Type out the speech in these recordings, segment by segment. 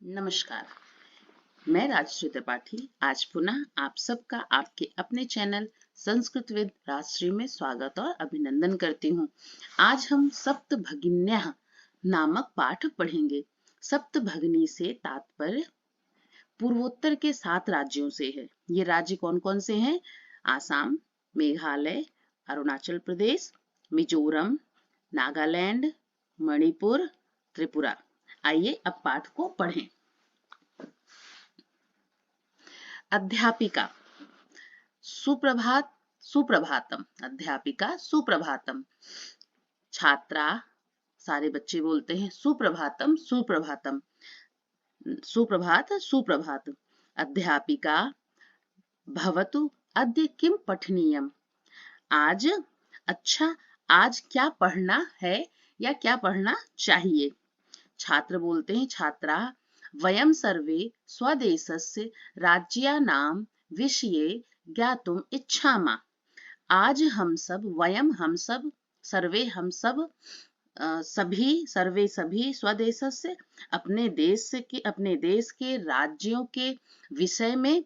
नमस्कार, मैं राजश्री त्रिपाठी आज पुनः आप सबका आपके अपने चैनल संस्कृत विद राजश्री में स्वागत और अभिनंदन करती हूँ। आज हम सप्तभगिन्यः नामक पाठ पढ़ेंगे। सप्तभगिनी से तात्पर्य पूर्वोत्तर के 7 राज्यों से है। ये राज्य कौन कौन से हैं? आसाम, मेघालय, अरुणाचल प्रदेश, मिजोरम, नागालैंड, मणिपुर, त्रिपुरा। आइए अब पाठ को पढ़ें। अध्यापिका सुप्रभात सुप्रभातम। अध्यापिका सुप्रभातम। छात्रा सारे बच्चे बोलते हैं सुप्रभातम सुप्रभातम। सुप्रभात सुप्रभात। अध्यापिका भवतु अद्य किम पठनीयम। आज अच्छा आज क्या पढ़ना है या क्या पढ़ना चाहिए। छात्र बोलते हैं छात्रा वयं सर्वे स्वदेशस्य राज्यानां विषये ज्ञातुम् इच्छामः। आज हम सब वयं हम सब सर्वे हम सब सभी सर्वे सभी स्वदेशस्य अपने देश के राज्यों के विषय में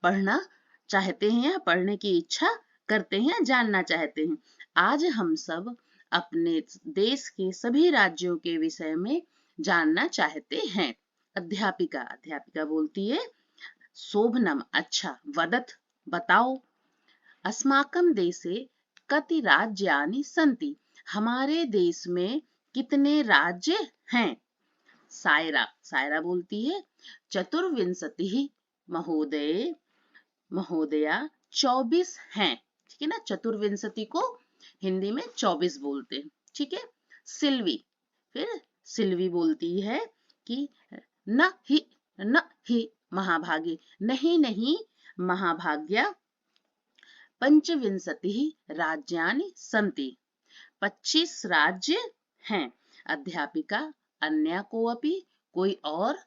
पढ़ना चाहते हैं या पढ़ने की इच्छा करते हैं, जानना चाहते हैं। आज हम सब अपने देश के सभी राज्यों के विषय में जानना चाहते हैं। अध्यापिका बोलती है शोभनम अच्छा, वदत बताओ, अस्माकं देशे कति राज्यानि सन्ति, हमारे देश में कितने राज्य हैं। सायरा बोलती है चतुर्विंशति महोदया 24 हैं। ठीक है ना, चतुर्विंशति को हिंदी में 24 बोलते हैं। ठीक है। सिल्वी बोलती है कि न ही महाभागे, नहीं महाभाग्या पंचविंशति राज्यानि सन्ति, 25 राज्य हैं। अध्यापिका अन्य को अपि, कोई और,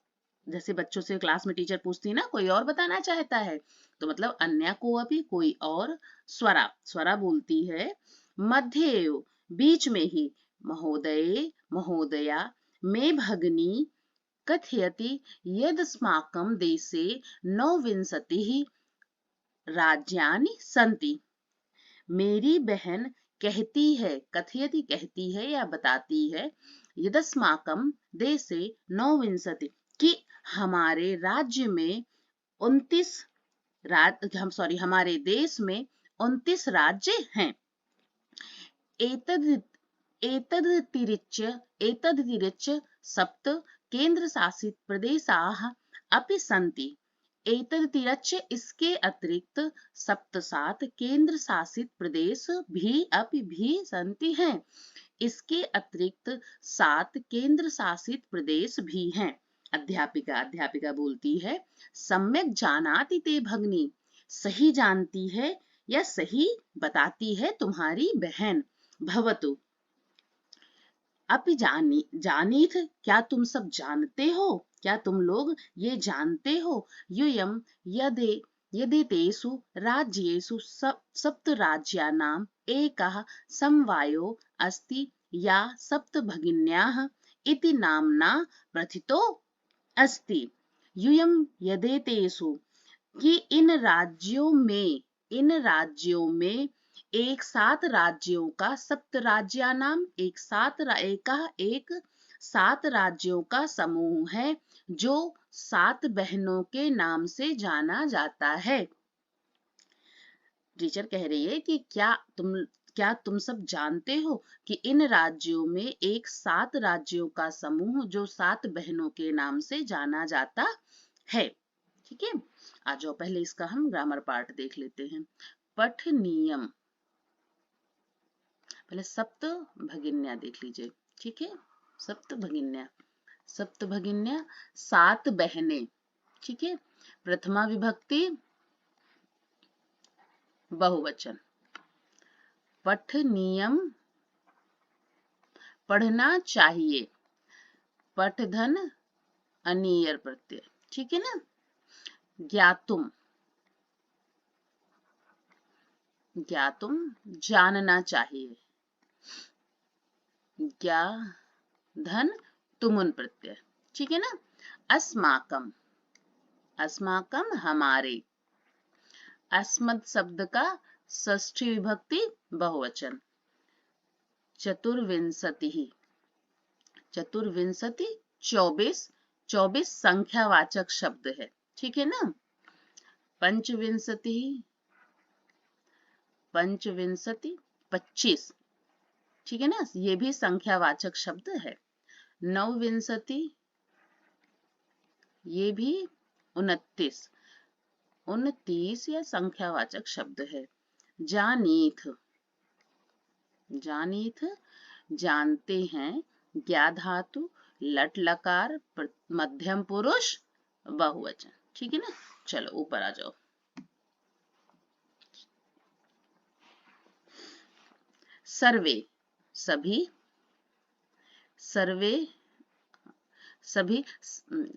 जैसे बच्चों से क्लास में टीचर पूछती है ना कोई और बताना चाहता है तो मतलब अन्य को अपि कोई और। स्वरा बोलती है मध्य बीच में ही, महोदया मे भगिनी कथयति यदस्माकं देशे 29 राज्यानि सन्ति। मेरी बहन कहती है, कथयति कहती है या बताती है, यदस्माकं देशे 29 कि हमारे राज्य में 29 हमारे देश में 29 राज्य हैं। एतदतिरिच्य सप्त केंद्र शासित प्रदेशाः अपि सन्ति। एतदतिरिच्य इसके अतिरिक्त 7 केंद्र शासित प्रदेश भी सन्ति हैं। इसके अतिरिक्त 7 केंद्र शासित प्रदेश भी हैं। अध्यापिका बोलती है सम्यक जानाति ते भगिनी, सही जानती है या सही बताती है तुम्हारी बहन। भवतु अपि जानीथ, क्या तुम सब जानते हो, क्या तुम लोग ये जानते हो, यूयं यदेतेषु राज्येषु सप्तराज्यानाम् एकः समवायो अस्ति या सप्तभगिन्याः इति नाम्ना प्रथितो अस्ति। यूयं यदेतेषु कि इन राज्यों में एक 7 राज्यों का, सप्तराज्यानाम एक 7 राज्यों का समूह है जो 7 बहनों के नाम से जाना जाता है। टीचर कह रही है कि क्या तुम सब जानते हो कि इन राज्यों में एक 7 राज्यों का समूह जो 7 बहनों के नाम से जाना जाता है। ठीक है, आ जाओ पहले इसका हम ग्रामर पार्ट देख लेते हैं। पठनीयम, पहले सप्तभगिन्या देख लीजिए। ठीक है, सप्तभगिन्या 7 बहनें। ठीक है, प्रथमा विभक्ति बहुवचन। पठनीयम पढ़ना चाहिए, पठधन अनीयर प्रत्यय। ठीक है ना। ज्ञातुम जानना चाहिए, ज्ञा धन तुमुन प्रत्यय। ठीक है ना। अस्माकम, अस्माकम हमारे। अस्मद शब्द का षष्ठी विभक्ति बहुवचन। चतुर्विंशति, चतुर्विंशति 24, 24 संख्यावाचक शब्द है, ठीक है ना। पंचविंशति, पंचविंशति 25, ठीक है ना, ये भी संख्यावाचक शब्द है। नवविंशति, ये भी 29, 29 या संख्यावाचक शब्द है। जानीथ, जानीथ जानते हैं, ज्ञा धातु, लट लकार, मध्यम पुरुष, बहुवचन, ठीक है ना। चलो ऊपर आ जाओ। सर्वे, सभी, सर्वे सभी,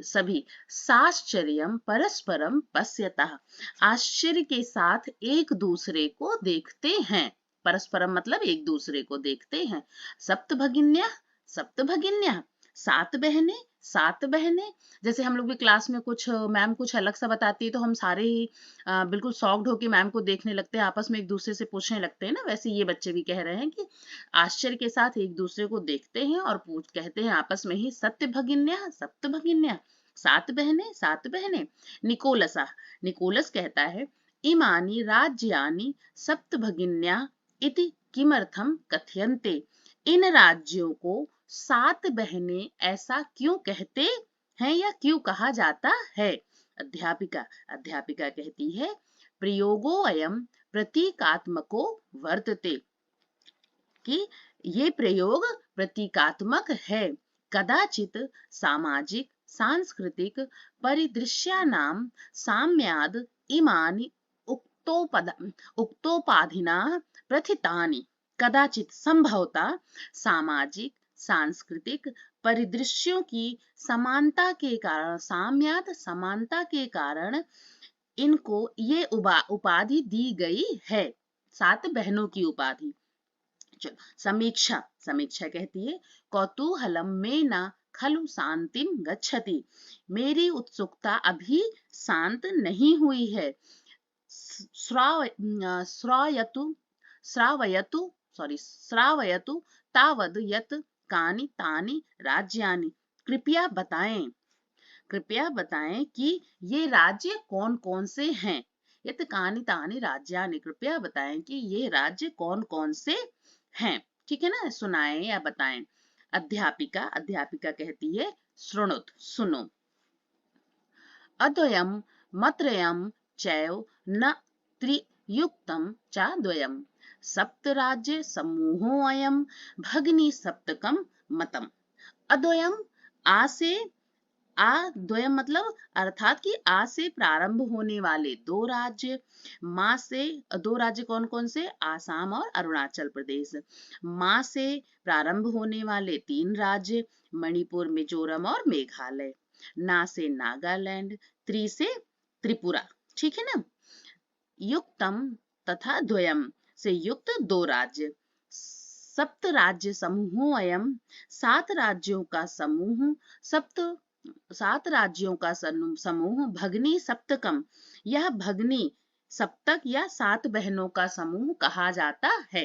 सभी। साश्चर्यम परस्परम पश्यतः, आश्चर्य के साथ एक दूसरे को देखते हैं। परस्परम मतलब एक दूसरे को देखते हैं। सप्त भगिन्या, सप्त भगिन्या 7 बहनें, 7 बहनें। जैसे हम लोग भी क्लास में कुछ मैम कुछ अलग सा बताती है तो हम सारे ही बिल्कुल शॉक्ड होकर मैम को देखने लगते हैं, आपस में एक दूसरे से पूछने लगते हैं ना। वैसे ये बच्चे भी कह रहे हैं कि आश्चर्य के साथ एक दूसरे को देखते हैं और पूछ कहते हैं आपस में ही, सत्य भगिन्या, सप्त भगिन्या 7 बहनें, 7 बहनें। निकोलसा, निकोलस कहता है, इमानी राज्यानि सप्त भगिन्या इति किमर्थम कथयन्ते, इन राज्यों को 7 बहनें ऐसा क्यों कहते हैं या क्यों कहा जाता है। अध्यापिका, अध्यापिका कहती है, प्रयोगो अयम प्रतीकात्मको वर्तते, कि ये प्रयोग प्रतीकात्मक है। कदाचित सामाजिक सांस्कृतिक परिदृश्यानां साम्याद इमानि उक्तोपाधिना प्रथितानि। कदाचित संभवतः सामाजिक सांस्कृतिक परिदृश्यों की समानता के कारण, साम्याद समानता के कारण इनको ये उपाधि दी गई है, 7 बहनों की उपाधि। चलो समीक्षा, समीक्षा कहती है, कौतूहलम में न खलु शांतिम गच्छति, मेरी उत्सुकता अभी शांत नहीं हुई है। श्रावयतु, श्रावयतु श्रावयतु तावद यत कानि तानि राज्यानि, कृपया बताएं, कृपया बताएं कि ये राज्य कौन कौन से हैं। यत कानि तानि राज्यानि, कृपया बताएं कि ये राज्य कौन कौन से हैं, ठीक है ना। सुनाएं या बताएं। अध्यापिका, अध्यापिका कहती है, श्रृणुत सुनो। अद्वयम मत्रयम चैव न त्रियुक्तम च द्वयम, सप्त राज्य समूहो अयम भगनी सप्तकम मतम। अद्वयम, आ से, आ द्वयम मतलब अर्थात कि आ से प्रारंभ होने वाले 2 राज्य। माँ से 2 राज्य कौन कौन से, आसाम और अरुणाचल प्रदेश। माँ से प्रारंभ होने वाले 3 राज्य, मणिपुर, मिजोरम और मेघालय। ना से नागालैंड, त्रि से त्रिपुरा, ठीक है ना। युक्तम तथा द्वयम से युक्त 2 राज्य। सप्त राज्य समूहो अयम, 7 राज्यों का समूह। सप्त, 7 राज्यों का समूह। भगनी सप्तकम, यह भगनी सप्तक या 7 बहनों का समूह कहा जाता है।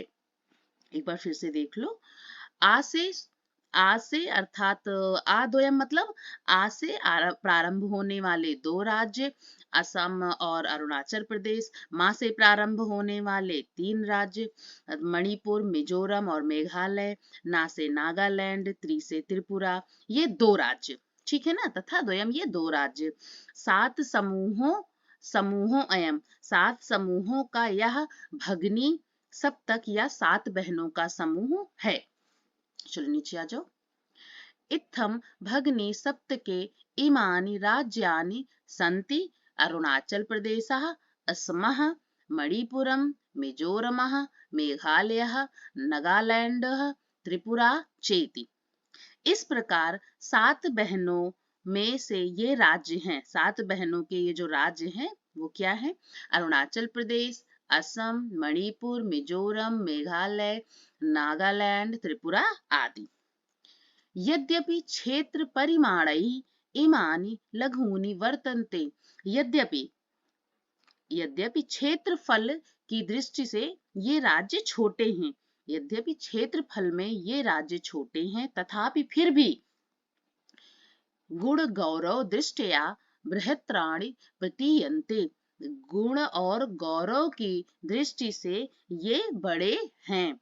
एक बार फिर से देख लो। आ से अर्थात आद्वयम मतलब आ से प्रारंभ होने वाले 2 राज्य, असम और अरुणाचल प्रदेश। माँ से प्रारंभ होने वाले 3 राज्य, मणिपुर, मिजोरम और मेघालय। ना से नागालैंड, त्रि से त्रिपुरा, ये 2 राज्य, ठीक है ना। तथा द्वयम, ये 2 राज्य। 7 समूहों, समूहों अयम, 7 समूहों का यह भगनी सप्तक या 7 बहनों का समूह है। चलो नीचे आ जाओ। इत्थम भगनी सप्तके इमानि राज्यानि सन्ति, अरुणाचल प्रदेशः, असमः, मणिपुरम, मिजोरमः, मेघालयः, नागालैंडः, त्रिपुरा चेति। इस प्रकार 7 बहनों में से ये राज्य हैं, 7 बहनों के ये जो राज्य हैं वो क्या है, अरुणाचल प्रदेश, असम, मणिपुर, मिजोरम, मेघालय, नागालैंड, त्रिपुरा आदि। यद्यपि क्षेत्र परिमाणैः इमानि लघूनि वर्तन्ते। यद्यपि क्षेत्रफल की दृष्टि से ये राज्य छोटे हैं, यद्यपि क्षेत्रफल में ये राज्य छोटे हैं, तथापि फिर भी गुण गौरव दृष्टया बृहत्राणि प्रतीयन्ते। गुण और गौरव की दृष्टि से ये बड़े हैं।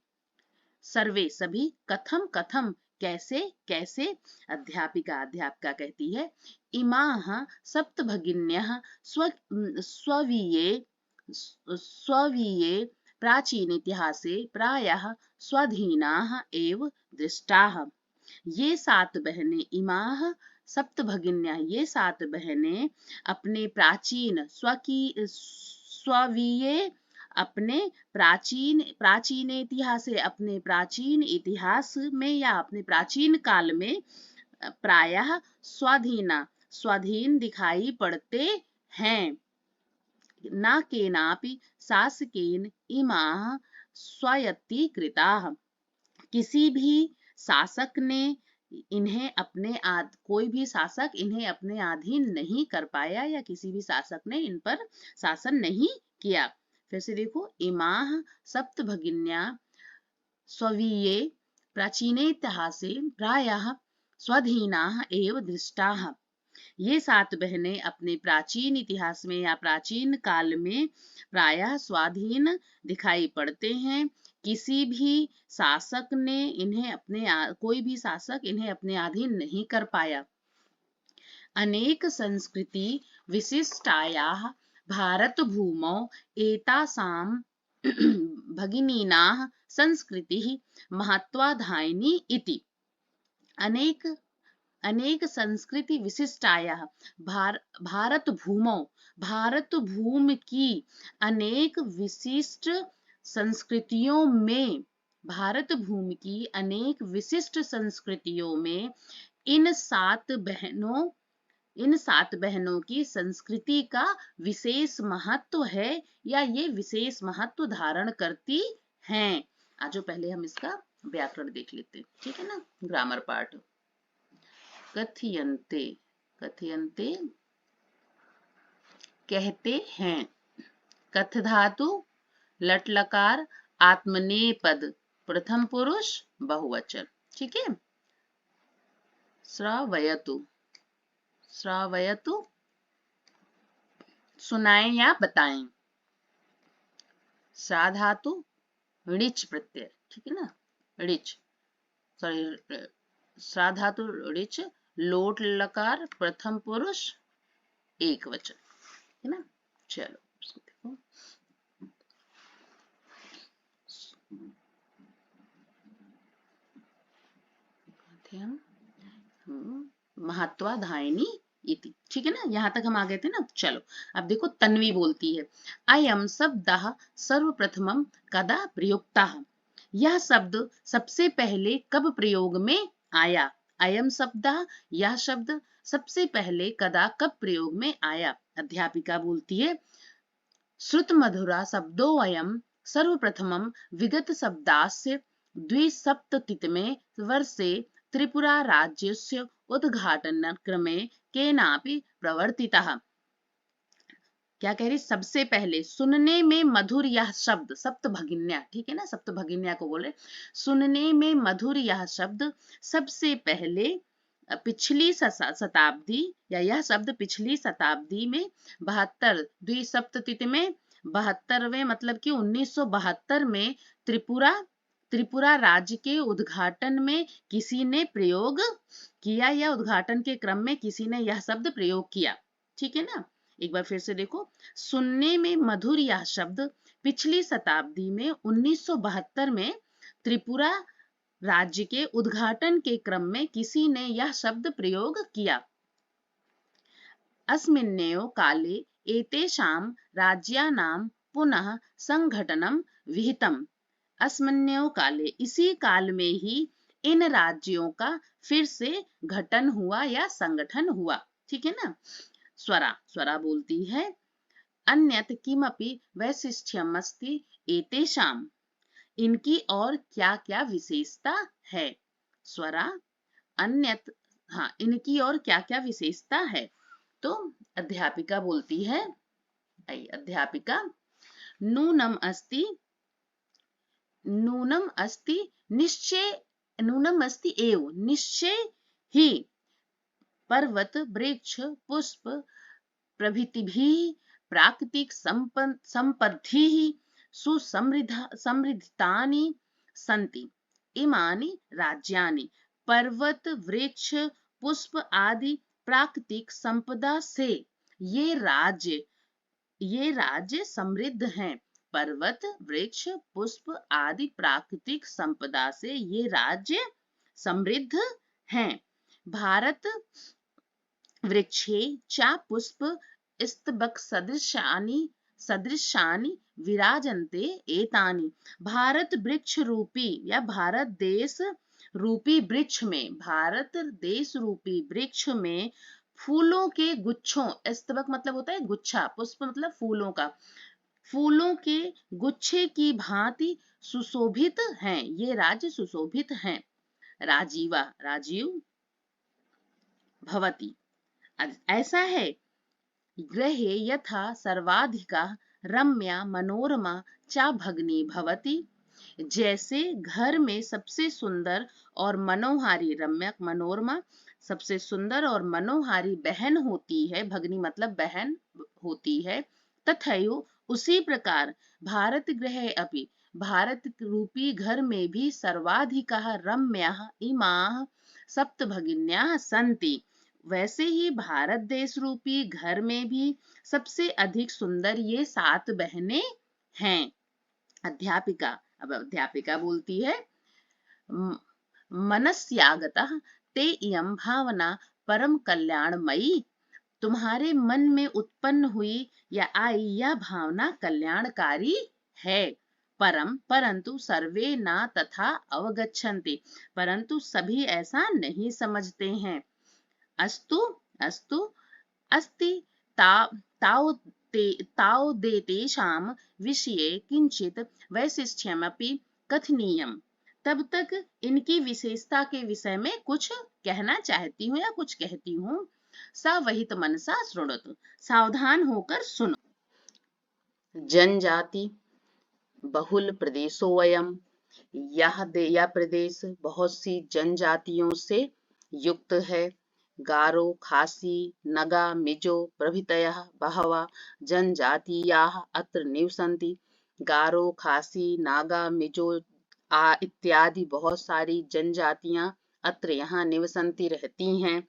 सर्वे सभी कथम कथम कैसे कैसे। अध्यापिका कहती है इमाः सप्तभगिन्यः स्ववीये प्राचीन इतिहासे प्रायः स्वाधीनाः एव दृष्टाः। ये 7 बहनें इमाः सप्तभगिन्यः, ये 7 बहनें अपने स्ववीये अपने प्राचीन इतिहास अपने प्राचीन इतिहास में या अपने प्राचीन काल में प्रायः स्वाधीन दिखाई पड़ते हैं। न केनापि शासकेन इमाः स्वायत्तीकृताः। किसी भी शासक ने इन्हें कोई भी शासक इन्हें अपने अधीन नहीं कर पाया या किसी भी शासक ने इन पर शासन नहीं किया। फिर से देखो इमाः सप्तभगिन्या स्ववीये प्राचीनेतिहासे प्रायः स्वाधीनाः एव दृष्टाः। ये 7 बहनें अपने प्राचीन इतिहास में या प्राचीन काल में प्रायः स्वाधीन दिखाई पड़ते हैं। किसी भी शासक ने कोई भी शासक इन्हें अपने अधीन नहीं कर पाया। अनेक संस्कृति विशिष्टायाः भारत भूमौ एतासां भगिनीनाः संस्कृतिः महत्वाधायिनी इति। अनेक संस्कृति विशिष्टायाः भारत भूमि की अनेक विशिष्ट संस्कृतियों में, भारत भूमि की अनेक विशिष्ट संस्कृतियों में इन 7 बहनों की संस्कृति का विशेष महत्व है या ये विशेष महत्व धारण करती हैं। आज पहले हम इसका व्याकरण देख लेते हैं, ठीक है ना। Grammar part. कथयन्ते कहते हैं। कथ धातु लट लकार आत्मनेपद प्रथम पुरुष बहुवचन, ठीक है। श्रावयतु सुनाएं या बताएं। सा धातु ऋच प्रत्यय, ठीक है ना। सा धातु ऋच लोट लकार प्रथम पुरुष एक वचन, है ना। चलो देखो महत्वाधायिनी इति, ठीक है ना। यहां तक हम आ गए थे ना। चलो अब देखो तन्वी बोलती है अयम शब्दः सर्वप्रथमं कदा प्रयुक्तः। यह शब्द सबसे पहले कब प्रयोग में आया। अयम शब्दः, यह शब्द सबसे पहले कदा कब प्रयोग में आया। अध्यापिका बोलती है श्रुत मधुरा शब्दो अयम सर्वप्रथमं विगत शब्दास्य द्विसप्ततितमे वर्षे त्रिपुरा राज्यस्य उद्घाटन क्रमे केनापि प्रवर्तितः। क्या कह रही, सबसे पहले सुनने में मधुर यह शब्द, सप्तभगिन्या, ठीक है ना, सप्तभगिन्या को बोले सुनने में मधुर यह शब्द सबसे पहले पिछली शताब्दी या यह शब्द पिछली शताब्दी में 72 द्विसप्तति में 72वें मतलब कि 1972 में त्रिपुरा राज्य के उद्घाटन में किसी ने प्रयोग किया या उद्घाटन के क्रम में किसी ने यह शब्द प्रयोग किया, ठीक है ना। एक बार फिर से देखो सुनने में मधुर यह शब्द पिछली शताब्दी में 1972 में त्रिपुरा राज्य के उद्घाटन के क्रम में किसी ने यह शब्द प्रयोग किया। अस्मिन्नेव काले एतेषां राज्यानां पुनः संघटनं विहितम्। अस्मिन्नेव काले, इसी काल में ही इन राज्यों का फिर से गठन हुआ या संगठन हुआ, ठीक है ना। स्वरा बोलती है अन्यत किमपि वैशिष्ट्यमस्ति एतेषाम्। इनकी और क्या क्या विशेषता है। स्वरा अन्यत, हाँ, इनकी और क्या क्या विशेषता है? तो अध्यापिका बोलती है, अध्यापिका, नूनम अस्ति, नूनम अस्ति निश्चय, नूनम अस्ति एव निश्चय ही पर्वत वृक्ष पुष्प प्रभृतिभिः प्राकृतिक संपद्भिः समृद्धानि सन्ति। इमानि राज्यानि पर्वत वृक्ष पुष्प आदि प्राकृतिक संपदा से ये राज्य समृद्ध हैं। पर्वत वृक्ष पुष्प आदि प्राकृतिक संपदा से ये राज्य समृद्ध हैं। भारत वृक्षे च पुष्प स्तबक सदृशानि विराजन्ते एतानि। भारत वृक्ष रूपी या भारत देश रूपी वृक्ष में, भारत देश रूपी वृक्ष में फूलों के गुच्छों, स्तबक मतलब होता है गुच्छा, पुष्प मतलब फूलों का, फूलों के गुच्छे की भांति सुशोभित हैं। ये राज्य सुशोभित हैं। राजीवा, राजीव भवति, ऐसा है। गृहे यथा सर्वाधिका रम्या मनोरमा च भगिनी भवति, जैसे घर में सबसे सुंदर और मनोहारी, रम्या मनोरमा, सबसे सुंदर और मनोहारी बहन होती है, भगिनी मतलब बहन होती है, तथैव उसी प्रकार भारत गृहे अपि, भारत रूपी घर में भी सर्वाधिका रम्या इमाः सप्त भगिन्याः सन्ति। वैसे ही भारत देश रूपी घर में भी सबसे अधिक सुंदर ये 7 बहनें हैं। अध्यापिका, अब अध्यापिका बोलती है, मनस्यागतः ते इयं भावना परम कल्याणमयी, तुम्हारे मन में उत्पन्न हुई या आई यह भावना कल्याणकारी है। परम, परंतु सर्वे न तथा अवगच्छन्ति, परंतु सभी ऐसा नहीं समझते हैं। अस्तु अस्तु अस्ति तावदेतेषां विषये किंचित वैशिष्ट्यमपि कथनीयम्। तब तक इनकी विशेषता के विषय में कुछ कहना चाहती हूँ या कुछ कहती हूँ। सवहित मनसा शृणोतु, सावधान होकर सुनो। जनजाति बहुल प्रदेशोऽयं, यह प्रदेश बहुत सी जनजातियों से युक्त है। गारो, खासी, नगा, मिजो प्रभृतयः बहवः जनजातीयाः अत्र निवसन्ति। गारो, खासी, नागा, मिजो इत्यादि बहुत सारी जनजातियां अत्र यहाँ निवसन्ति, रहती हैं।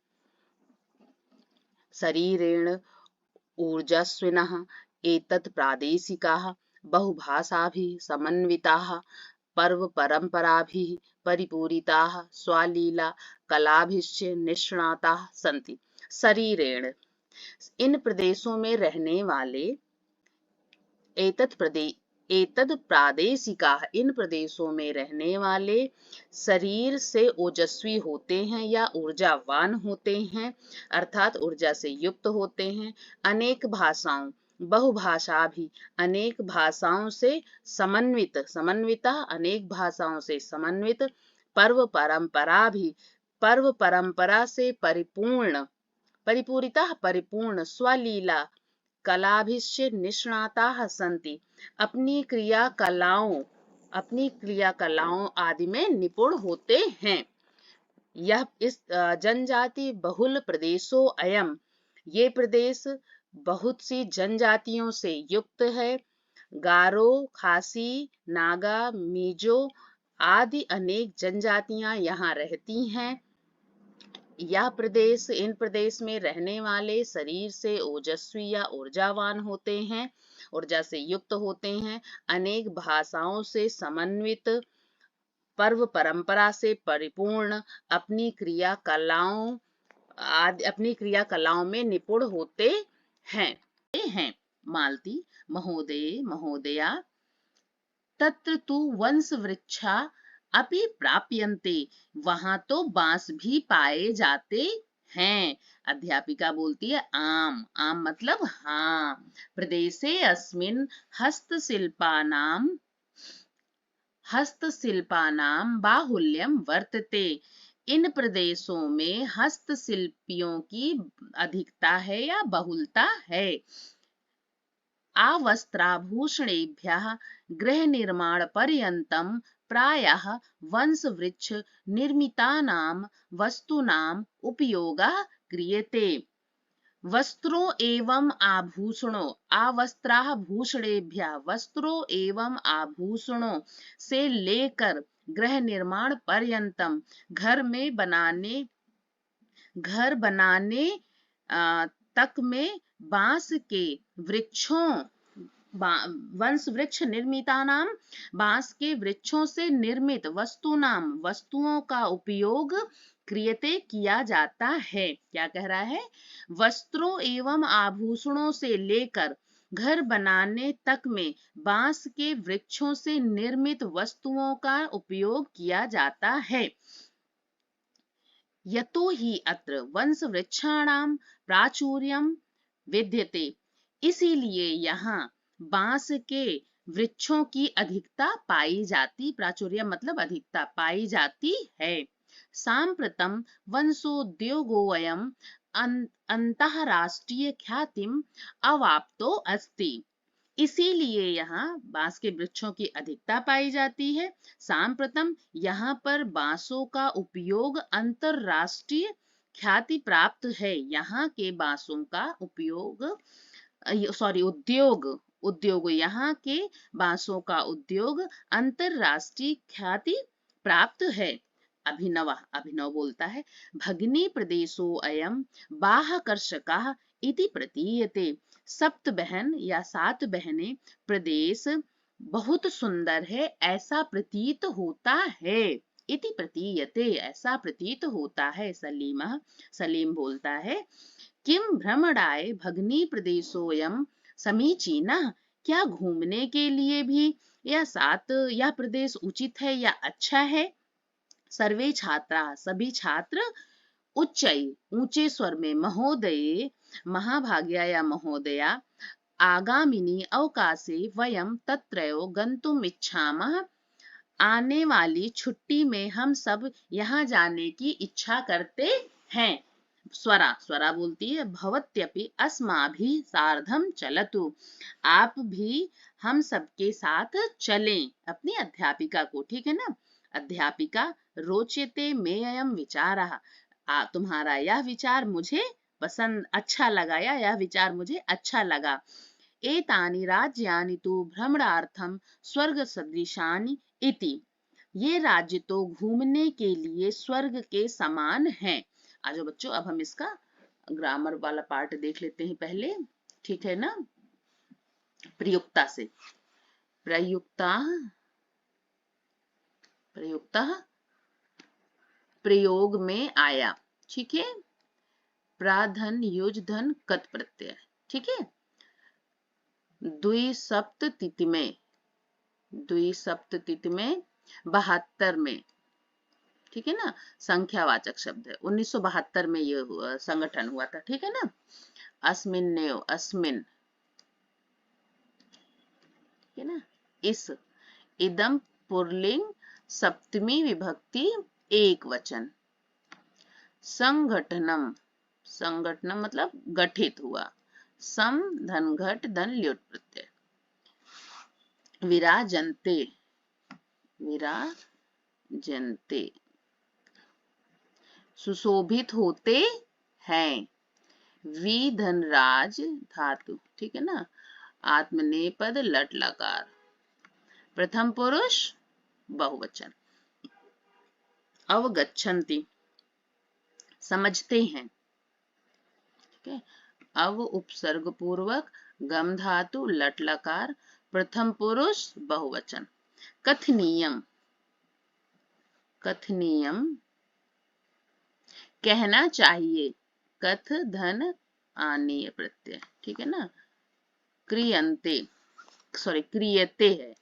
शरीरेण ऊर्जस्विनः एतत् प्रादेशिकाः बहुभाषाभिः समन्विताः पर्व परंपराभिः परिपूरिताः स्वलीला कलाभिश्च निष्णाताः सन्ति। शरीरेण, इन प्रदेशों में रहने वाले, एतद प्रादेशिकाः, इन प्रदेशों में रहने वाले शरीर से ओजस्वी होते हैं या ऊर्जावान होते हैं, अर्थात ऊर्जा से युक्त होते हैं। अनेक भाषाओं, बहुभाषा भी, अनेक भाषाओं से समन्वित, समन्विता अनेक भाषाओं से समन्वित, पर्व परंपरा भी, पर्व परंपरा से परिपूर्ण, परिपूरिता परिपूर्ण, स्वलीला कलाभिश्च निष्णाताः सन्ति, अपनी क्रियाकलाओं आदि में निपुण होते हैं। यह इस जनजाति बहुल प्रदेशों अयम, ये प्रदेश बहुत सी जनजातियों से युक्त है। गारो, खासी, नागा, मिजो आदि अनेक जनजातियां यहाँ रहती हैं। यह प्रदेश, इन प्रदेश में रहने वाले शरीर से ओजस्वी या ऊर्जावान होते हैं, ऊर्जा से युक्त होते हैं, अनेक भाषाओं से समन्वित, पर्व परंपरा से परिपूर्ण, अपनी क्रियाकलाओं में निपुण होते हैं। मालती, महोदय महोदया, तत्र तु वंश वृक्षा अपि प्राप्यन्ते, वहां तो बांस भी पाए जाते हैं। अध्यापिका बोलती है, आम, आम मतलब हाँ। प्रदेशे अस्मिन् हस्तशिल्पानां बाहुल्यं वर्तते, इन प्रदेशों में हस्तशिल्पियों की अधिकता है या बहुलता है। आवस्त्राभूषणेभ्यः गृहनिर्माणपर्यन्तं प्रायः वंशवृक्ष निर्मितानां वस्तूनाम् उपयोगः क्रियते। वस्त्रों एवं आभूषणों, आवस्त्राः भूषणेभ्यः, वस्त्रों एवं आभूषणों से लेकर गृह निर्माण पर्यंतम, घर बनाने तक में बांस के वृक्षों, वंश वृक्ष निर्मितानाम, बांस के वृक्षों से निर्मित वस्तुनाम, वस्तुओं का उपयोग क्रियते किया जाता है। क्या कह रहा है? वस्त्रों एवं आभूषणों से लेकर घर बनाने तक में बांस के वृक्षों से निर्मित वस्तुओं का उपयोग किया जाता है। यतो हि अत्र वंश वृक्षाणाम प्राचुर्यम विद्यते, इसीलिए यहाँ बांस के वृक्षों की अधिकता पाई जाती, प्राचुर्य मतलब अधिकता पाई जाती है। सांप्रतम वंशोद्योगोऽयं अंतरराष्ट्रीय ख्यातिम अवाप्तो अस्ति, इसीलिए यहाँ बांस के वृक्षों की अधिकता पाई जाती है। सांप्रतम यहाँ पर बांसों का उपयोग अंतरराष्ट्रीय ख्याति प्राप्त है। यहाँ के बांसों का उद्योग, यहाँ के बांसों का उद्योग अंतरराष्ट्रीय ख्याति प्राप्त है। अभिनव बोलता है, भगिनी प्रदेशो अयम बाह्यकर्षकः इति प्रतीयते। सप्त बहन या सात बहनें प्रदेश बहुत सुंदर है ऐसा प्रतीत होता है। इति प्रतीयते, ऐसा प्रतीत होता है। सलीम बोलता है, किम भ्रमणाय भगनी प्रदेशोयम समीचीनः, क्या घूमने के लिए भी यह प्रदेश उचित है या अच्छा है? सर्वे छात्रा, सभी छात्र, ऊंचे स्वर में, महोदये, महाभाग्या या महोदया, आगामिनी अवकाशे वयम तत्रयो गंतुम इच्छामः, आने वाली छुट्टी में हम सब यहाँ जाने की इच्छा करते हैं। स्वरा बोलती है, भवत्यपि अस्माभिः सार्धम चलतु, आप भी हम सबके साथ चलें। अपनी अध्यापिका को, ठीक है ना? अध्यापिका, रोचते मे अयम विचारः, तुम्हारा यह विचार मुझे अच्छा लगा, या यह विचार मुझे अच्छा लगा। एतानि राज्यानि तु भ्रमणार्थम स्वर्ग सदृशानि इति, ये राज्य तो घूमने के लिए स्वर्ग के समान हैं। आज बच्चों, अब हम इसका ग्रामर वाला पार्ट देख लेते हैं पहले, ठीक है ना? प्रयुक्ता से, प्रयुक्ता प्रयोग में आया, ठीक है? प्राधन युज धन कत प्रत्यय, ठीक है? द्विसप्ततिथि में 72 में, ठीक है ना? संख्यावाचक शब्द है। 1972 में ये संगठन हुआ था, ठीक है ना? अस्मिन्नेव, अस्मिन, ठीक है ना? इस, इदम पुल्लिंग सप्तमी विभक्ति एक वचन। संगठनम, संगठनम मतलब गठित हुआ। सम धन घट धन ल्युट प्रत्यय। विराजन्ते, विराजन्ते, सुशोभित होते हैं। वि धनराज धातु, ठीक है ना? आत्मनेपद लट लकार, प्रथम पुरुष बहुवचन। अवगच्छन्ति, समझते हैं, ठीक है? अव उपसर्ग पूर्वक गम धातु लट लकार, प्रथम पुरुष बहुवचन। कथनीयम, कथनीयम, कहना चाहिए। कथ धन आनीय प्रत्यय, ठीक है ना? क्रियन्ते, क्रियते है,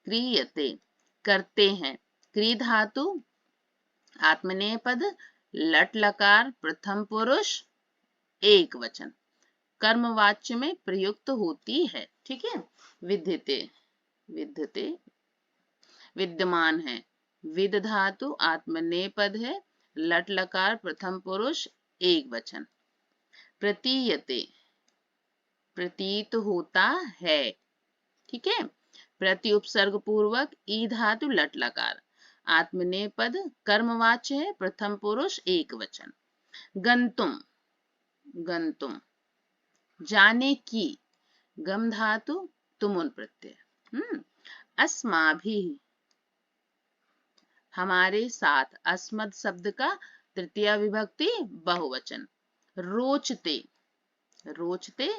क्रियते, करते हैं। क्री धातु आत्मनेपद लट लकार, प्रथम पुरुष एक वचन, कर्मवाच्य में प्रयुक्त होती है, ठीक है? विद्यते, विद्यते, विद्यमान है। विद धातु आत्मनेपद है, लट लकार प्रथम पुरुष एक वचन। प्रतीयते, प्रतीत होता है, ठीक है। प्रति उपसर्ग पूर्वक ई धातु लट लकार। आत्मनेपद कर्मवाच्य है, प्रथम पुरुष एक वचन। गंतुम, गंतुम। जाने की, गम धातु तुमुन प्रत्यय। अस्माभिः, हमारे साथ। अस्मद शब्द का तृतीय विभक्ति बहुवचन। रोचते, रोचते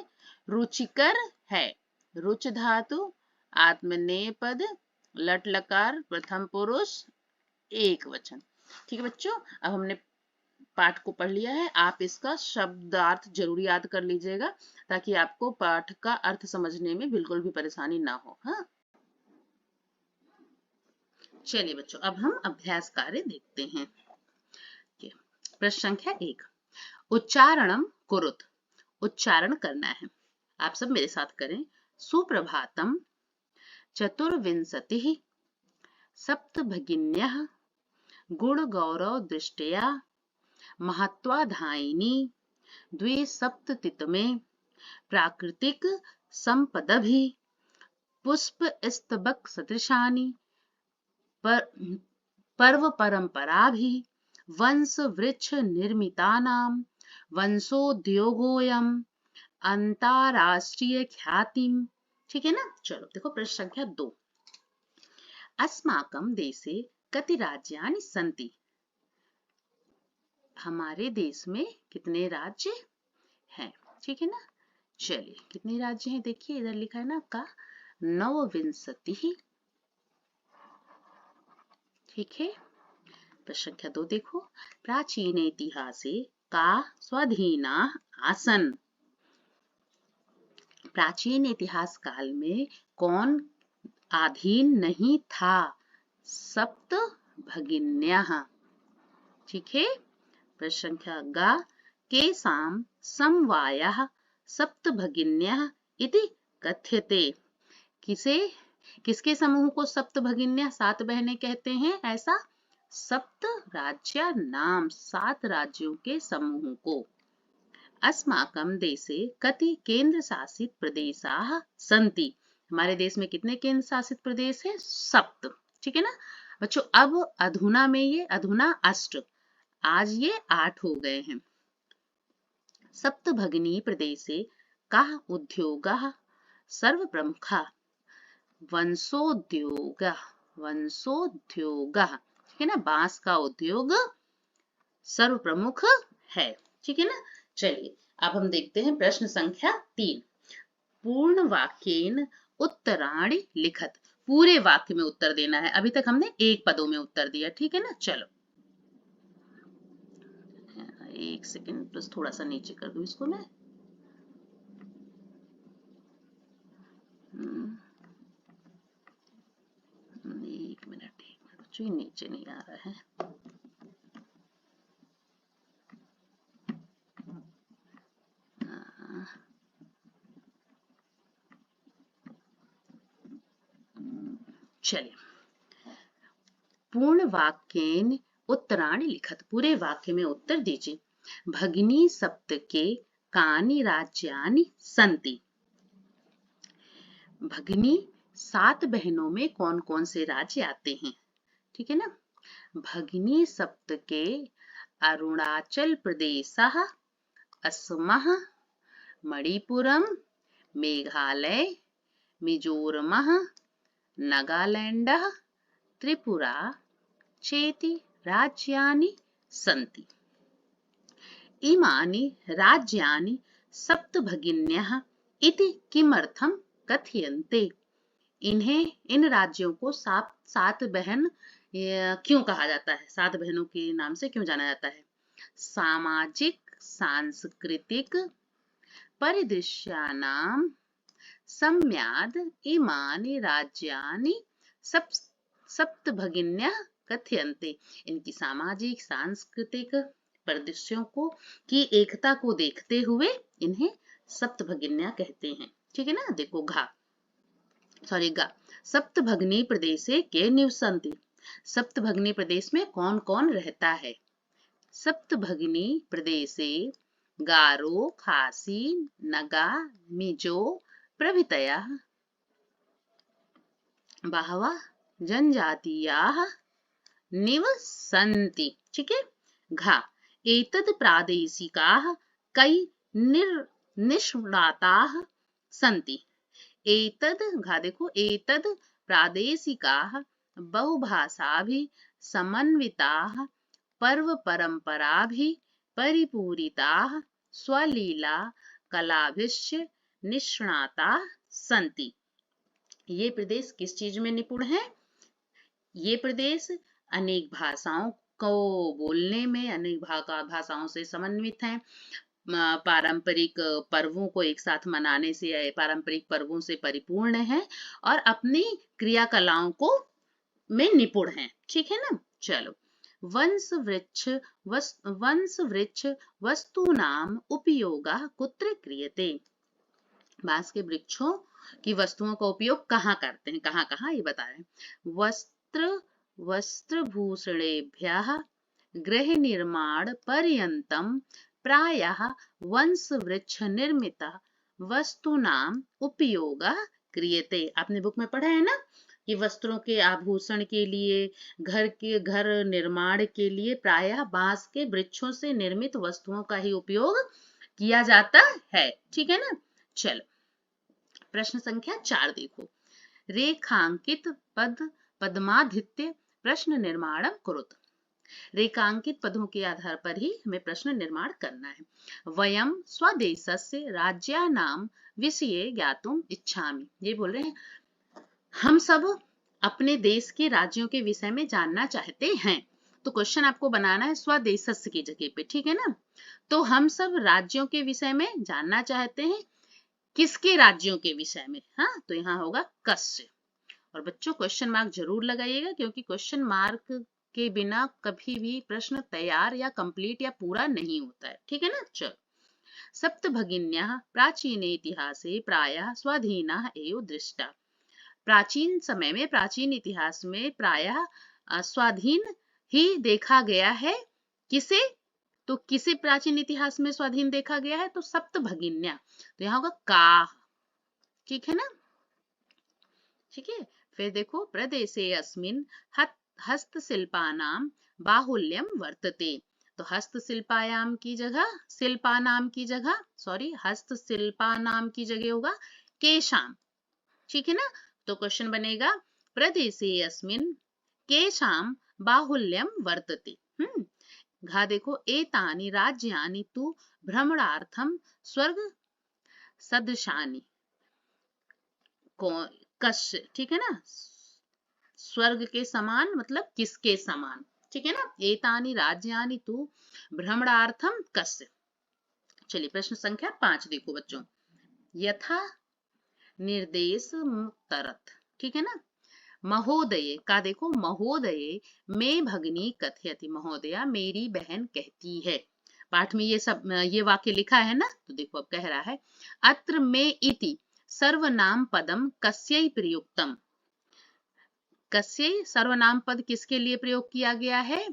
रुचिकर है। रुच धातु आत्मनेपद लट लकार प्रथम पुरुष एक वचन। ठीक है बच्चों, अब हमने पाठ को पढ़ लिया है। आप इसका शब्दार्थ जरूर याद कर लीजिएगा ताकि आपको पाठ का अर्थ समझने में बिल्कुल भी परेशानी ना हो। हाँ, चलिए बच्चों, अब हम अभ्यास कार्य देखते हैं। प्रश्न संख्या 1, उच्चारणम कुरुत। उच्चारण करना है, आप सब मेरे साथ करें। सुप्रभातम चतुर्विंशतिः सप्तभगिन्यः गुणगौरव दृष्ट्या महत्वाधायिनी द्विसप्ततितमे प्राकृतिक संपदभिः पुष्पस्तबक सदृशानि पर्व परंपराभिः वंश वृक्ष निर्मितानां वंशोद्योगोऽयं अंतरराष्ट्रीय ख्यातिम। ठीक है ना। चलो देखो प्रश्न संख्या 2, अस्माकं देशे कति राज्यानि सन्ति। हमारे देश में कितने राज्य हैं। ठीक है ना। चलिए कितने राज्य हैं देखिए, इधर लिखा है ना आपका 29। ठीक है। प्रश्न संख्या 2 देखो, प्राचीन इतिहासे का स्वाधीना आसन। प्राचीन इतिहास काल में कौन अधीन नहीं था। सप्त भगिन्यः। ठीक है। प्रश्न संख्या ग, केषां समवायः सप्त भगिन्यः इति कथ्यते। किसके समूह को सप्त भगिन्यः, 7 बहनें कहते हैं ऐसा। सप्त राज्य नाम, 7 राज्यों के समूह को। अस्माकं देशे कति केंद्र शासित प्रदेशाः सन्ति। हमारे देश में कितने केंद्र शासित प्रदेश हैं। 7। ठीक है ना बच्चों। अब अधुना में ये अधुना अष्ट, आज ये 8 हो गए हैं। सप्त भगिनी प्रदेशे कः उद्योगः सर्व प्रमुखः। वंशोद्योग, वंशोद्योग है ना, बांस का उद्योग सर्व प्रमुख है। ठीक है ना। चलिए अब हम देखते हैं प्रश्न संख्या 3, पूर्ण वाक्येन उत्तराणि लिखत। पूरे वाक्य में उत्तर देना है। अभी तक हमने एक पदों में उत्तर दिया। ठीक है ना। चलो 1 सेकंड, बस थोड़ा सा नीचे कर दूं इसको मैं। एक मिनट बच्चों, नीचे नहीं आ रहा है। चलिए, पूर्ण वाक्येन उत्तराणि लिखत। पूरे वाक्य में उत्तर दीजिए। भगिनी सप्त के कानि राज्यानि सन्ति। भगिनी 7 बहनों में कौन कौन से राज्य आते हैं। ठीक है ना। भगिनी सप्त के अरुणाचल प्रदेशः, असमः, मणिपुरम, मेघालय, मिजोरमः, नागालैंडः, त्रिपुरा चेति राज्यानि सन्ति। इमानि राज्यानि सप्तभगिन्यः इति किमर्थं कथयन्ते। इन्हें, इन राज्यों को 7 बहन क्यों कहा जाता है, 7 बहनों के नाम से क्यों जाना जाता है। सामाजिक सांस्कृतिक परिदृश्यानां सम्याद इमानि राज्यानि सप्तभगिन्यः कथयन्ते। इनकी सामाजिक सांस्कृतिक परिदृश्यों को की एकता को देखते हुए इन्हें सप्तभगिन्या कहते हैं। ठीक है ना। देखो गा सप्तभगिनी प्रदेशे के निवसन्ति। सप्तभगिनी प्रदेश में कौन कौन रहता है। सप्तभगिनी प्रदेशे गारो खासी नगा मिजो प्रभृतयः बहवः जनजातीयाः निवसन्ति। ठीक है। घा एतद् प्रादेशिकाः कई निष्णाताः सन्ति। एतद् घा देखो एतद् प्रादेशिकाः बहुभाषाभिः समन्विताः पर्व परंपराभिः परिपूरिताः स्वलीला कलाभिश्च निष्णाताः सन्ति। ये प्रदेश किस चीज में निपुण है? ये प्रदेश अनेक भाषाओं को बोलने में, अनेक भाषाओं से समन्वित हैं, पारंपरिक पर्वों को एक साथ मनाने से, पारंपरिक पर्वों से परिपूर्ण है और अपनी क्रियाकलाओं को में निपुण है। ठीक है ना। चलो, वंश वृक्ष वस्तूनाम उपयोगः कुत्र क्रियते। बांस के वृक्षों की वस्तुओं का उपयोग कहाँ करते हैं, कहाँ कहाँ, ये बता रहे हैं। वस्त्रभूषणेभ्यः गृह निर्माण पर्यन्तं प्रायः वंश वृक्ष निर्मित वस्तूनाम उपयोगः क्रियते। आपने बुक में पढ़ा है ना कि वस्त्रों के आभूषण के लिए, घर निर्माण के लिए प्रायः बांस के वृक्षों से निर्मित वस्तुओं का ही उपयोग किया जाता है। ठीक है ना। चलो, प्रश्न संख्या 4 देखो। रेखांकित पदमादित्य प्रश्न निर्माण कुरुत। रेखांकित पदों के आधार पर ही हमें प्रश्न निर्माण करना है। वयम स्वदेशस्य राज्यानां विषये ज्ञातुम इच्छामि। ये बोल रहे हैं हम सब अपने देश के राज्यों के विषय में जानना चाहते हैं। तो क्वेश्चन आपको बनाना है स्वदेशस्य की जगह पे। ठीक है ना। तो हम सब राज्यों के विषय में जानना चाहते हैं। किसके राज्यों के विषय में? हाँ, तो यहाँ होगा कस्य। और बच्चों क्वेश्चन मार्क जरूर लगाइएगा, क्योंकि क्वेश्चन मार्क के बिना कभी भी प्रश्न तैयार या कंप्लीट या पूरा नहीं होता है। ठीक है ना। चलो, सप्तभगिन्याः प्राचीने इतिहासे प्रायः स्वाधीनाः एव दृष्टा। प्राचीन समय में, प्राचीन इतिहास में प्रायः स्वाधीन ही देखा गया है। किसे? तो किसे प्राचीन इतिहास में स्वाधीन देखा गया है? तो सप्तभगिन्या। तो यहाँ होगा का। ठीक है ना। ठीक है। फिर देखो, प्रदेशे अस्मिन् हस्तशिल्पानां बाहुल्यम वर्तते। तो हस्तशिल्पायाम की जगह, शिल्पानाम की जगह, हस्तशिल्पानाम की जगह होगा केशाम। ठीक है ना। तो क्वेश्चन बनेगा प्रदेशे अस्मिन् केशाम बाहुल्यम वर्तते। घा देखो, एतानि राज्यानि तु भ्रमणार्थम स्वर्ग सदृशानि। कस्य। ठीक है ना। स्वर्ग के समान मतलब किसके समान। ठीक है ना। एतानि राज्यानि तु भ्रमणार्थम कस्य। चलिए, प्रश्न संख्या 5 देखो बच्चों। यथा निर्देश मुक्तरथ। ठीक है ना। महोदय का देखो, महोदय में भगिनी कथयति। महोदया मेरी बहन कहती है। पाठ में ये वाक्य लिखा है ना। तो देखो अब कह रहा है, अत्र में इति सर्वनाम पदम कस्यै प्रयुक्तम। कस्यै सर्वनाम पद किसके लिए प्रयोग किया गया है?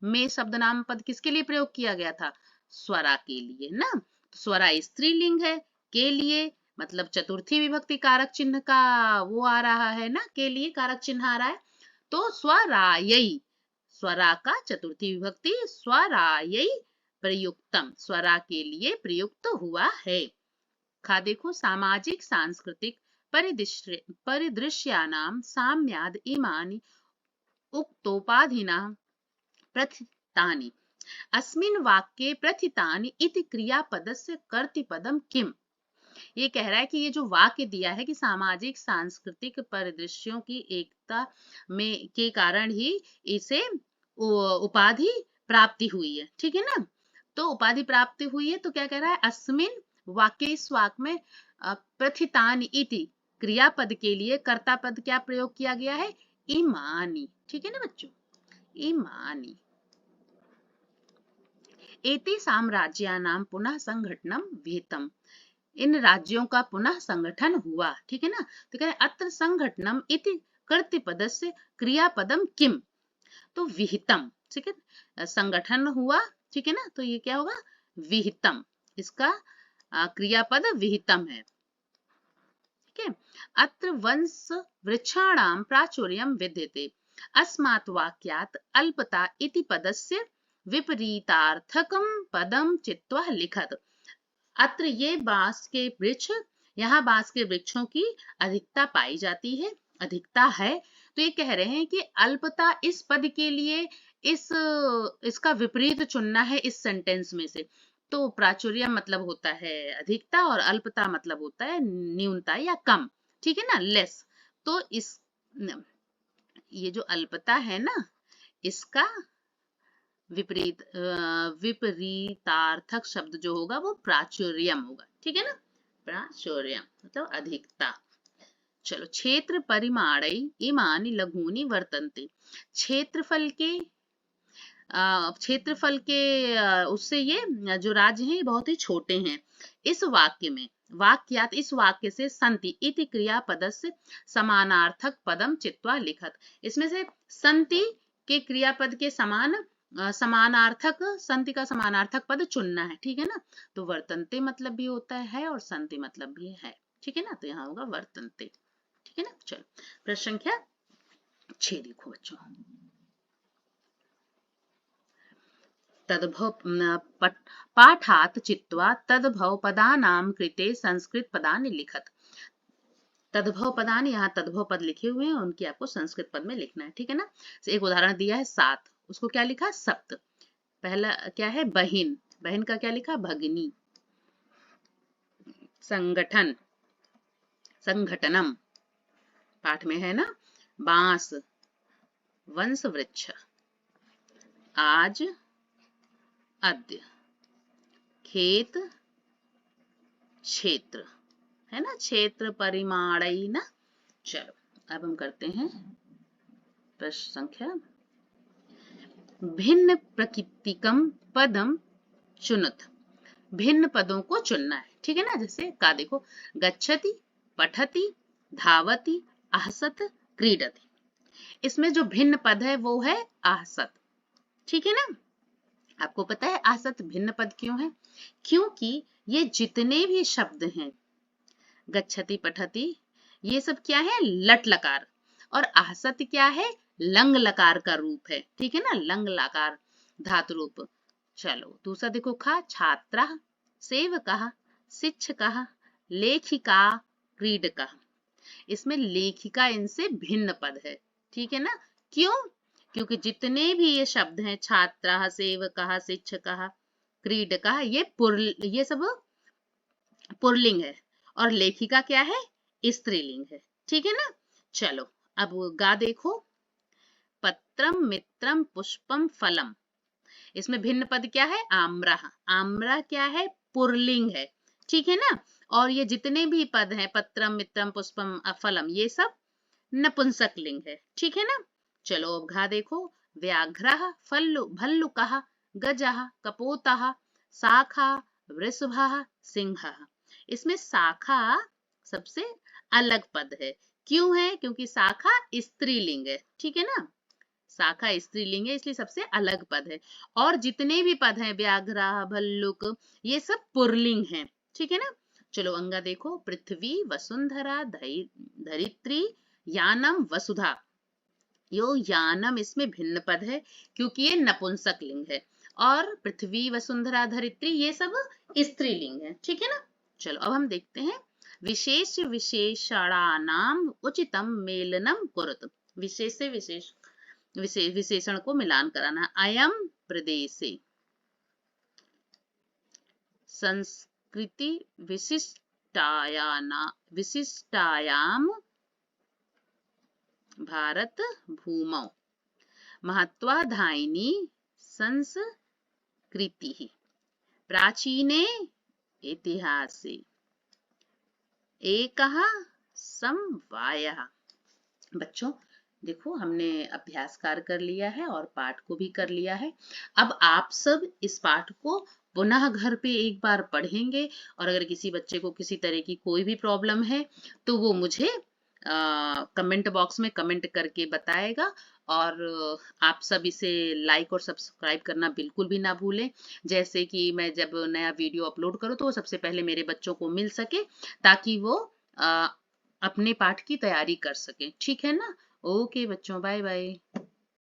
में शब्द नाम पद किसके लिए प्रयोग किया गया था? स्वरा के लिए ना। स्वरा स्त्रीलिंग है, के लिए मतलब चतुर्थी विभक्ति कारक चिन्ह का वो आ रहा है ना, के लिए कारक चिन्ह आ रहा है। तो स्वरायै, स्वरा का चतुर्थी विभक्ति स्वरायै प्रयुक्तम, स्वरा के लिए प्रयुक्त हुआ है। खा देखो, सामाजिक सांस्कृतिक परिदृश्यानां साम्याद् इमानि उक्तोपाधिनां प्रथितानि। अस्मिन् वाक्ये प्रथितानि इति क्रियापदस्य कर्तृपदम किम। ये कह रहा है कि ये जो वाक्य दिया है कि सामाजिक सांस्कृतिक परिदृश्यों की एकता में के कारण ही इसे उपाधि प्राप्ति हुई है। ठीक है ना। तो उपाधि प्राप्ति हुई है, तो क्या कह रहा है? अस्मिन वाक्य, इस वाक्य में प्रथितानि इति क्रियापद के लिए कर्ता पद क्या प्रयोग किया गया है? इमानी। ठीक है ना बच्चों, इमानी। एते साम्राज्यानां पुनः संघटनम विहितम। इन राज्यों का पुनः संगठन हुआ। ठीक है ना। तो कह रहे अत्र संघटनम इति कर्तृपदस्य क्रियापदम किम। तो विहितम, ठीक है, संगठन हुआ, ठीक है ना, तो ये क्या होगा, विहितम, इसका क्रियापद विहितम है, ठीक है। अत्र वंश वृक्षाणाम प्राचुर्यम विद्यते, अस्मात् वाक्यात् अल्पता इति पदस्य विपरीतार्थकम पदम चित्वा लिखत। अत्र ये बांस के वृक्ष, यहाँ बांस के वृक्षों की अधिकता पाई जाती है, अधिकता है, तो ये कह रहे हैं कि अल्पता इस पद के लिए इस इसका विपरीत चुनना है इस सेंटेंस में से। तो प्राचुर्य मतलब होता है अधिकता और अल्पता मतलब होता है न्यूनता या कम, ठीक है ना, लेस। तो इस ये जो अल्पता है ना, इसका विपरीतार्थक शब्द जो होगा वो प्राचुर्यम होगा, ठीक है ना, प्राचुर्यम मतलब अधिकता। चलो, क्षेत्र परिमाणै इमानि लघूनि वर्तन्ते, क्षेत्रफल के उससे ये जो राज्य हैं बहुत ही छोटे हैं। इस वाक्य में वाक्यात, इस वाक्य से संति इति क्रियापदस्य समानार्थक पदम चित्वा लिखत, इसमें से संति के क्रियापद के समानार्थक, संति का समानार्थक पद चुनना है, ठीक है ना। तो वर्तन्ते मतलब भी होता है और संति मतलब भी है, ठीक है ना, तो यहाँ होगा वर्तन्ते, ठीक है ना। चलो, प्रश्न संख्या 6 देखो बच्चों, तद्भव पाठात् चित्वा तद्भव पदानां कृते संस्कृत पदानि लिखत। तद्भव पदानि, यहाँ तद्भव पद लिखे हुए हैं, उनकी आपको संस्कृत पद में लिखना है, ठीक है ना। एक उदाहरण दिया है 7, उसको क्या लिखा, सप्त। पहला क्या है, बहिन, बहन का क्या लिखा, भगिनी। संगठन, संघटनम पाठ में है ना। बांस, वंश वृक्ष। आज, अद्य। खेत, क्षेत्र, है ना, क्षेत्र परिमाणई ना। चलो, अब हम करते हैं प्रश्न संख्या, भिन्न प्रकृतिकम पदम चुनत, भिन्न पदों को चुनना है, ठीक है ना। जैसे का देखो, गच्छति, पठति, धावति, आहसत, क्रीडति। इसमें जो भिन्न पद है वो है आहसत, ठीक है ना। आपको पता है आहसत भिन्न पद क्यों है, क्योंकि ये जितने भी शब्द हैं, गच्छति, पठति, ये सब क्या है, लट लकार, और आहसत क्या है, लंग लकार का रूप है, ठीक है ना, लंग लकार धातु रूप। चलो, दूसरा देखो, खा, छात्रा, सेवकः, शिक्षकः, लेखिका, क्रीडका। इसमें लेखिका इनसे भिन्न पद है, ठीक है ना। क्यों, क्योंकि जितने भी ये शब्द हैं, छात्रा, सेवकः, शिक्षकः, क्रीडका, ये सब पुल्लिंग है, और लेखिका क्या है, स्त्रीलिंग है, ठीक है ना। चलो, अब गा देखो, पत्रम, मित्रम, पुष्पम, फलम। इसमें भिन्न पद क्या है, आम्रा, आम्रा क्या है, पुल्लिंग है, ठीक है ना। और ये जितने भी पद हैं, पत्रम, मित्रम, पुष्पम, फलम, ये सब नपुंसक लिंग है, ठीक है ना। चलो, अब घा देखो, व्याघ्रः, भल्लुकः, गजः, कपोतः, शाखा, वृषभः, सिंहः। इसमें शाखा सबसे अलग पद है, क्यों है, क्योंकि शाखा स्त्रीलिंग है, ठीक है ना, शाखा स्त्रीलिंग है, इसलिए सबसे अलग पद है। और जितने भी पद हैं, व्याघ्र, भल्लुक, ये सब पुल्लिंग हैं, ठीक है ना। चलो, अंगा देखो, पृथ्वी, वसुंधरा, धरित्री, यानम, वसुधा। यो यानम इसमें भिन्न पद है, क्योंकि ये नपुंसक लिंग है, और पृथ्वी, वसुंधरा, धरित्री ये सब स्त्रीलिंग है, ठीक है ना। चलो, अब हम देखते हैं, विशेष विशेषणानाम उचितम मेलनम कुरुत। विशेष से विशेषण को मिलान कराना। अयम प्रदेशे संस्कृति विशिष्टायाम भारत भूमौ महत्वाधायिनी संस्कृति प्राचीने इतिहासे एकः समवायः। बच्चों देखो, हमने अभ्यास कार्य कर लिया है और पाठ को भी कर लिया है। अब आप सब इस पाठ को पुनः घर पे एक बार पढ़ेंगे, और अगर किसी बच्चे को किसी तरह की कोई भी प्रॉब्लम है तो वो मुझे कमेंट बॉक्स में कमेंट करके बताएगा, और आप सब इसे लाइक और सब्सक्राइब करना बिल्कुल भी ना भूलें, जैसे कि मैं जब नया वीडियो अपलोड करूँ तो वो सबसे पहले मेरे बच्चों को मिल सके, ताकि वो अ, अपने पाठ की तैयारी कर सकें। ठीक है ना? ओके बच्चों, बाय बाय।